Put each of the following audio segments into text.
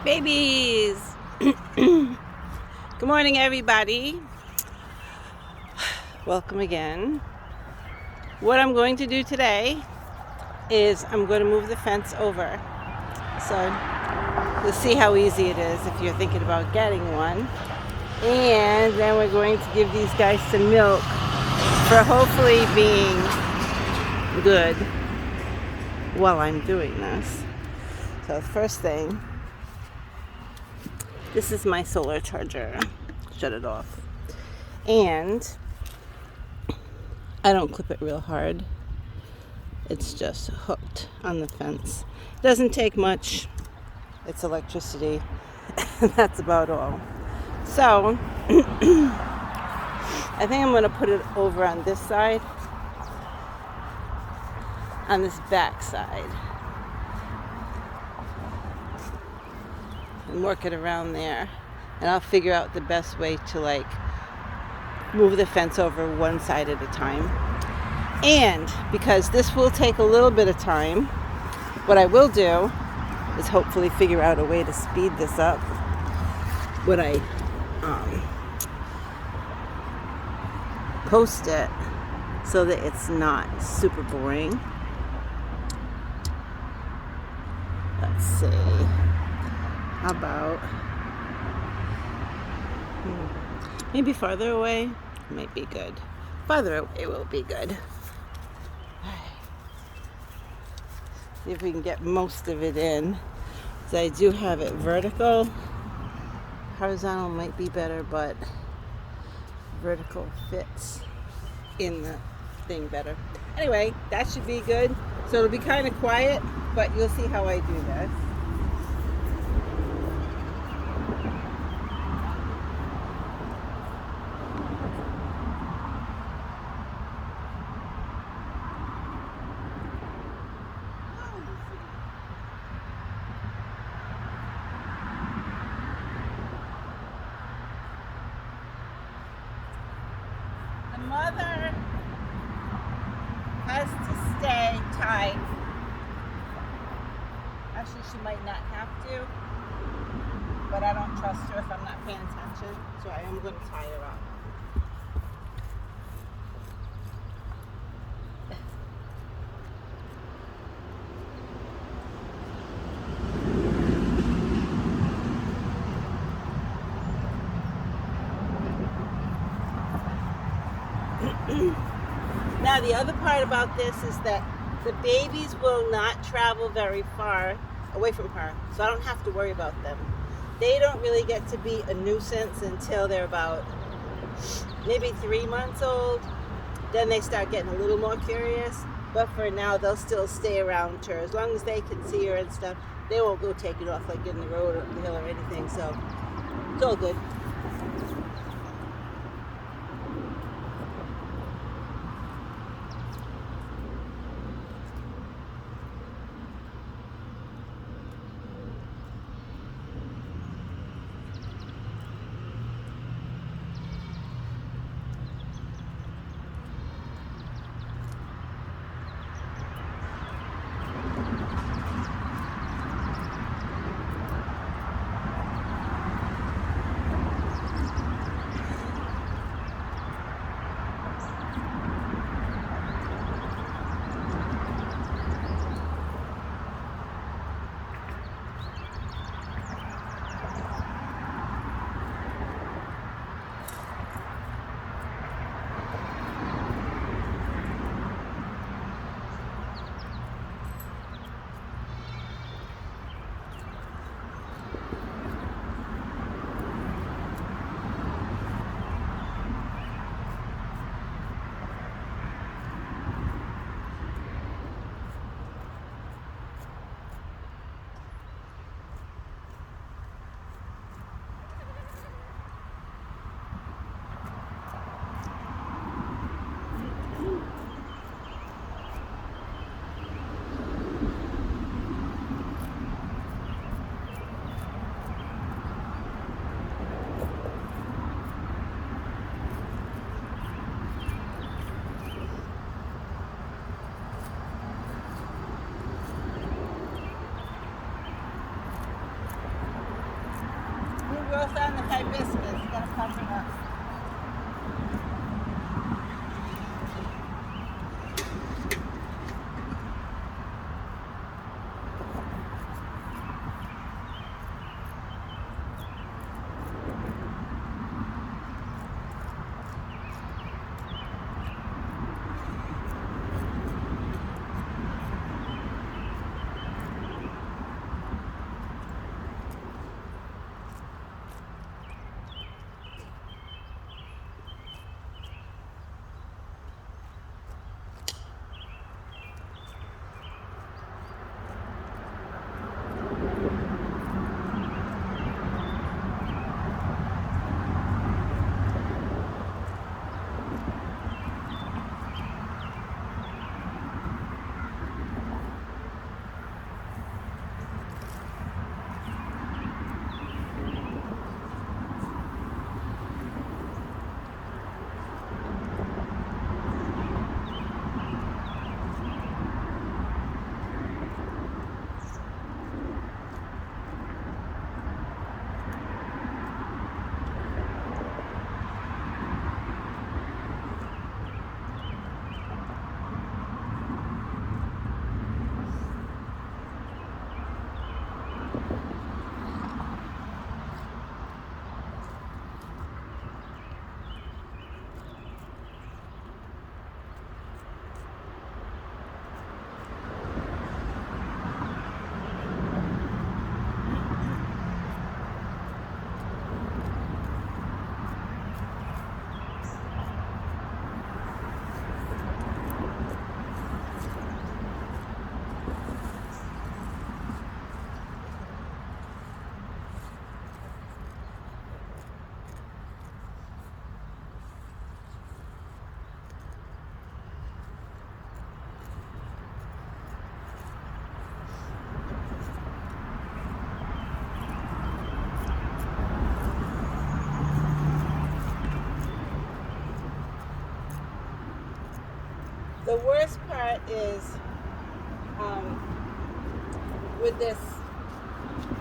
Babies! Good morning, everybody. Welcome again. What I'm going to do today is I'm going to move the fence over. So you'll see how easy it is if you're thinking about getting one. And then we're going to give these guys some milk for hopefully being good while I'm doing this. So the first thing, this is my solar charger. Shut it off. And I don't clip it real hard. It's just hooked on the fence. Doesn't take much. It's electricity. That's about all. So I think I'm going to put it over on this side, on this back side, and work it around there. And I'll figure out the best way to move the fence over one side at a time. And because this will take a little bit of time, what I will do is hopefully figure out a way to speed this up when I post it so that it's not super boring. Let's see. How about maybe farther away might be good. Farther away will be good. See if we can get most of it in. So I do have it vertical. Horizontal might be better, but vertical fits in the thing better. Anyway, that should be good. So it'll be kind of quiet, but you'll see how I do this. The mother has to stay tied. Actually, she might not have to, but I don't trust her if I'm not paying attention, so I am going to tie her up. Now the other part about this is that the babies will not travel very far away from her, so I don't have to worry about them. They don't really get to be a nuisance until they're about maybe 3 months old. Then they start getting a little more curious, but for now they'll still stay around her. As long as they can see her and stuff, they won't go take it off like in the road or the hill or anything, so it's all good. growth on the hibiscus. Gotta cover it up. The worst part is with this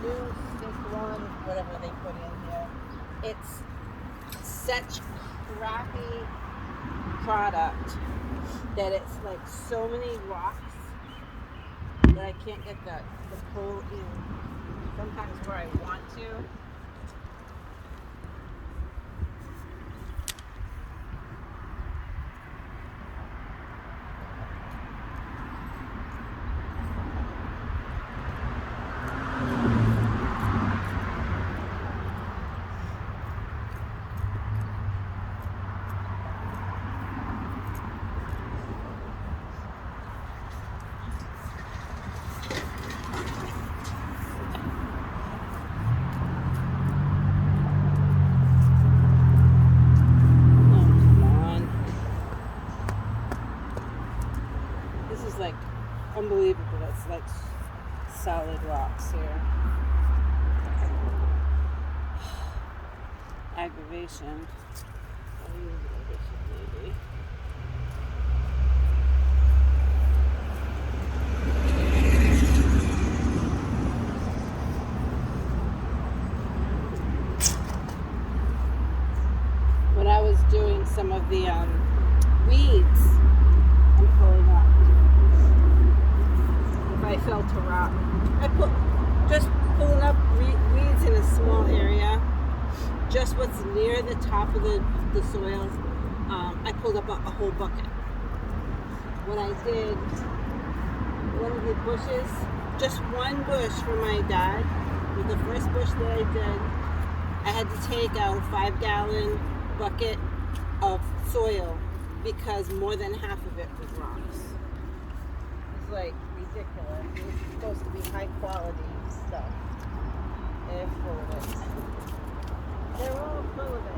new stick one, whatever they put in here, it's such crappy product that it's like so many rocks that I can't get the pull in sometimes where I want to. Like unbelievable. It's like solid rocks here. Aggravation. Maybe. When I was doing some of the weeds, I'm pulling up. I fell to rock. Just pulling up weeds in a small area, just what's near the top of the soil. I pulled up a whole bucket. What I did, one of the bushes, just one bush for my dad, with the first bush that I did, I had to take out a 5-gallon bucket of soil because more than half of it was rocks. It's like ridiculous. It's supposed to be high quality stuff. They're full of it. They're all full of it.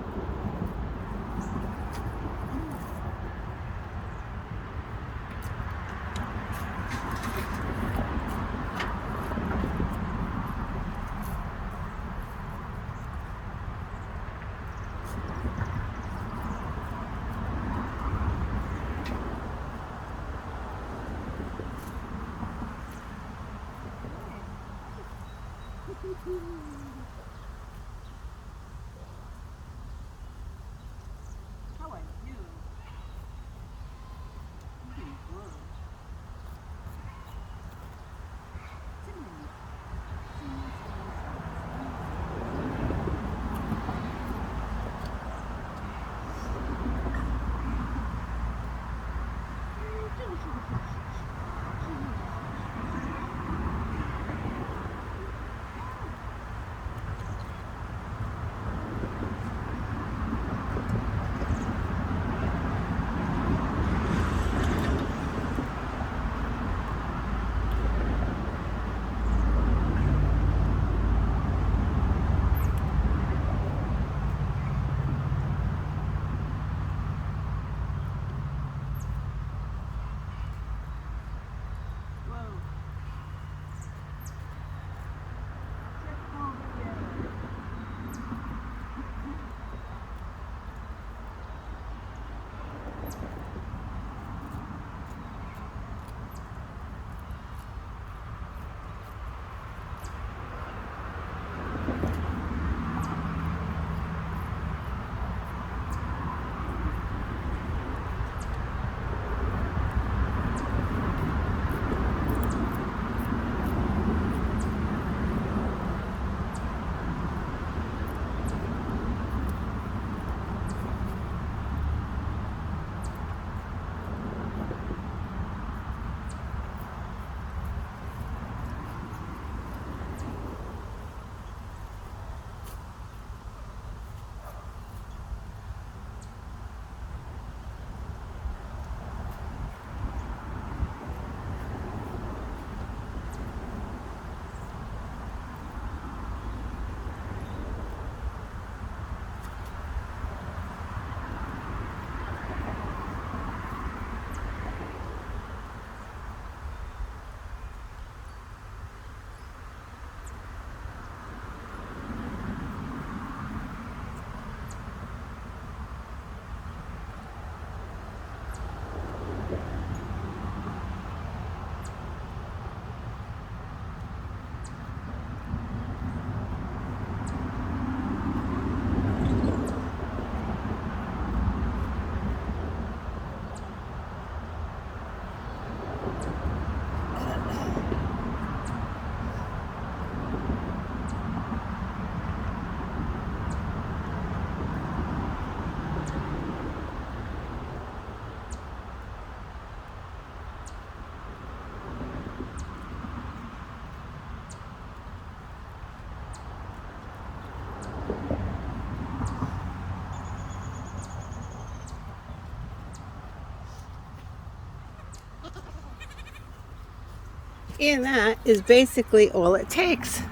And that is basically all it takes.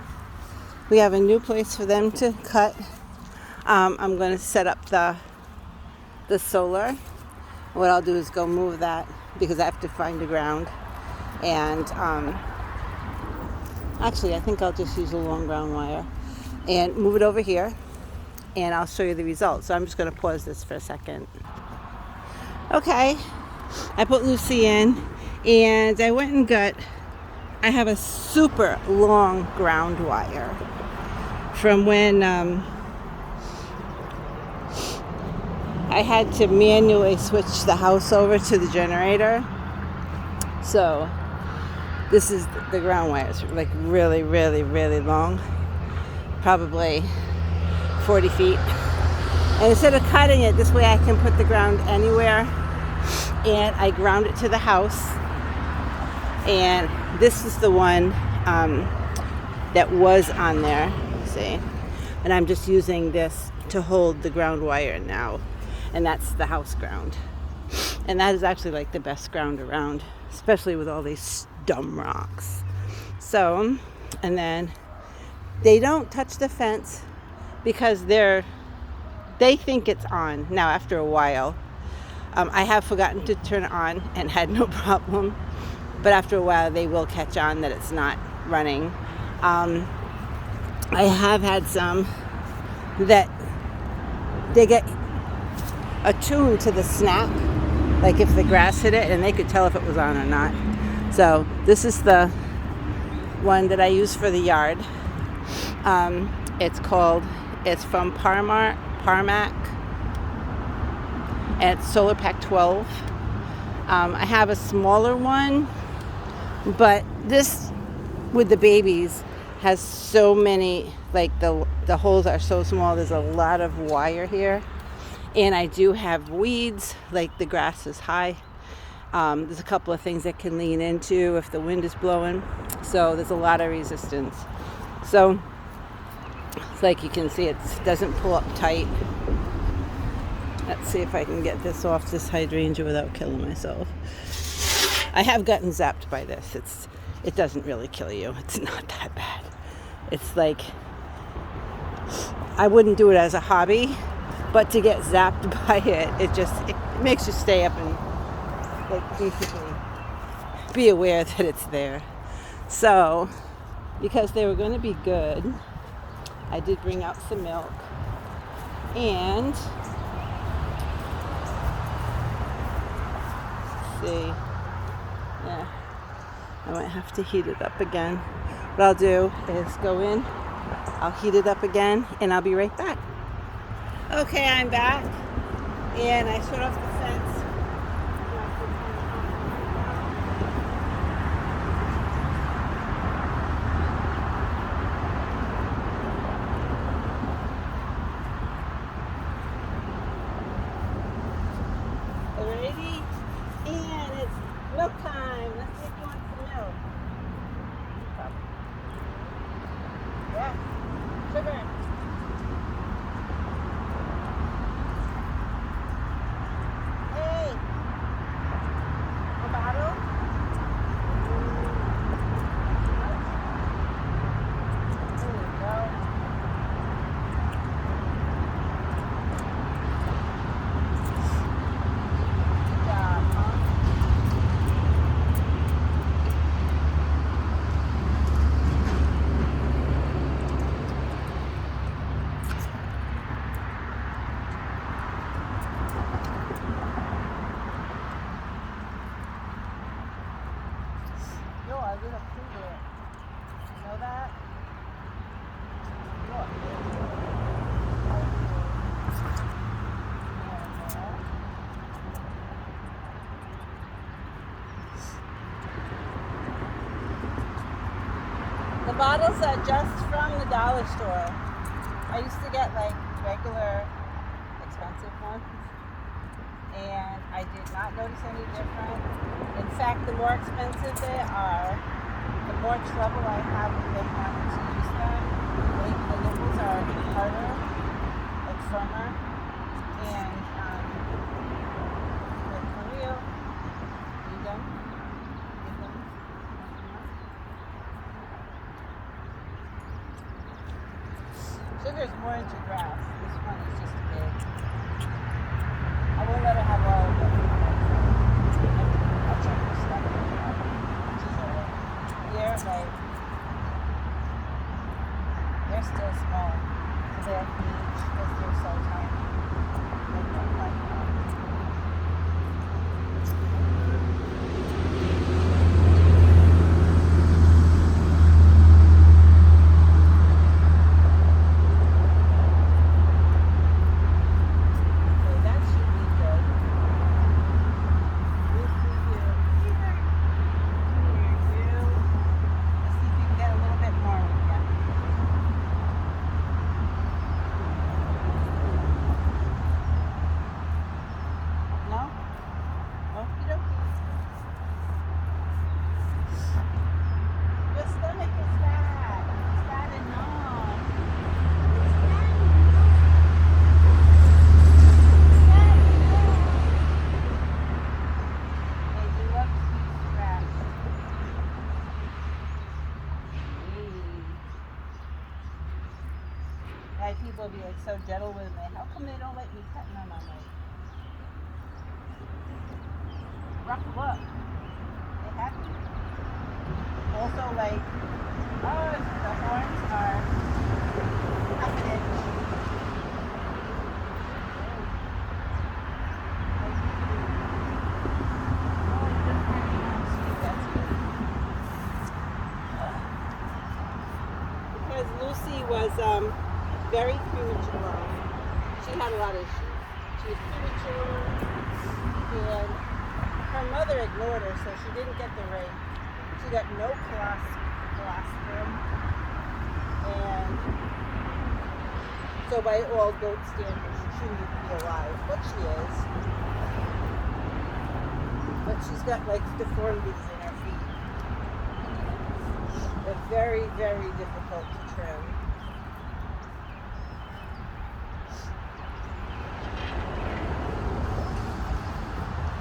We have a new place for them to cut. I'm going to set up the solar. What I'll do is go move that because I have to find the ground. And actually, I think I'll just use a long ground wire and move it over here. And I'll show you the results. So I'm just going to pause this for a second. Okay, I put Lucy in and I went and I have a super long ground wire from when I had to manually switch the house over to the generator. So this is the ground wire. It's like really, really, really long, probably 40 feet. And instead of cutting it, this way I can put the ground anywhere. And I ground it to the house. And this is the one that was on there, see? And I'm just using this to hold the ground wire now. And that's the house ground. And that is actually like the best ground around, especially with all these dumb rocks. So, and then they don't touch the fence because they think it's on. Now, after a while, I have forgotten to turn it on and had no problem. But after a while, they will catch on that it's not running. I have had some that they get attuned to the snap, like if the grass hit it, and they could tell if it was on or not. So this is the one that I use for the yard. It's from Parmac, and it's Solar Pack 12. I have a smaller one, but this with the babies has so many, like the holes are so small, there's a lot of wire here. And I do have weeds, like the grass is high. There's a couple of things that can lean into if the wind is blowing. So there's a lot of resistance. So it's like you can see, it doesn't pull up tight. Let's see if I can get this off this hydrangea without killing myself. I have gotten zapped by this. It doesn't really kill you. It's not that bad. It's like, I wouldn't do it as a hobby, but to get zapped by it makes you stay up and like basically be aware that it's there. So, because they were going to be good, I did bring out some milk. And see, yeah, I might have to heat it up again. What I'll do is go in, I'll heat it up again, and I'll be right back. Okay, I'm back, and I shut off the fence. Alrighty, and it's milk time. Let's see if you want some milk. Yeah, sugar. Hey, a bottle? There we go. Good job, huh? Yo, I did a finger. You know that? Look. The bottles are just from the dollar store. I used to get like regular expensive ones, and I did not notice any difference. In fact, the more expensive they are, the more trouble I have with them wanting to use them. Like the nipples are harder, like firmer, and like for real, you them, give them. Sugar's more into grass. This one is just big. I won't let her have all of it. I'll check her stuff. She's alright. Here, like, they're still small. So they have bleach because they're so tiny. They don't like that. People be like so gentle with me. How come they don't let me pet them? I'm like, rough them up. They happy. Also, like, oh, the horns are half an inch. Because Lucy was very premature. She had a lot of issues. She was premature, and her mother ignored her, so she didn't get the ring. She got no colostrum, and so by all goat standards, she shouldn't even be alive, but she is. But she's got like deformities in her feet. They're very, very difficult to trim.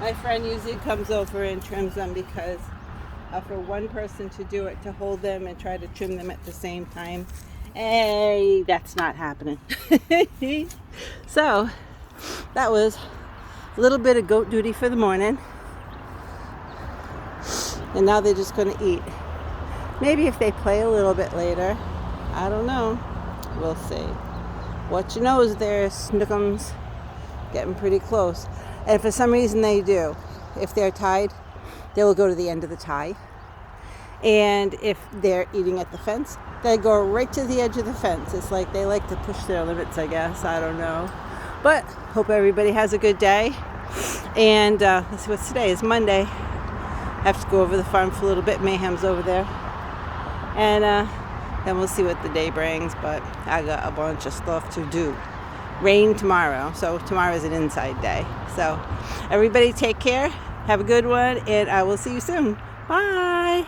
My friend usually comes over and trims them because for one person to do it, to hold them and try to trim them at the same time, hey, that's not happening. So that was a little bit of goat duty for the morning. And now they're just going to eat. Maybe if they play a little bit later, I don't know. We'll see. What you know is their snookums getting pretty close. And for some reason they do. If they're tied, they will go to the end of the tie. And if they're eating at the fence, they go right to the edge of the fence. It's like they like to push their limits, I guess. I don't know. But hope everybody has a good day. And let's see, what's today? It's Monday. I have to go over the farm for a little bit. Mayhem's over there. And then we'll see what the day brings. But I got a bunch of stuff to do. Rain tomorrow, so tomorrow is an inside day. So everybody take care, have a good one, and I will see you soon. Bye.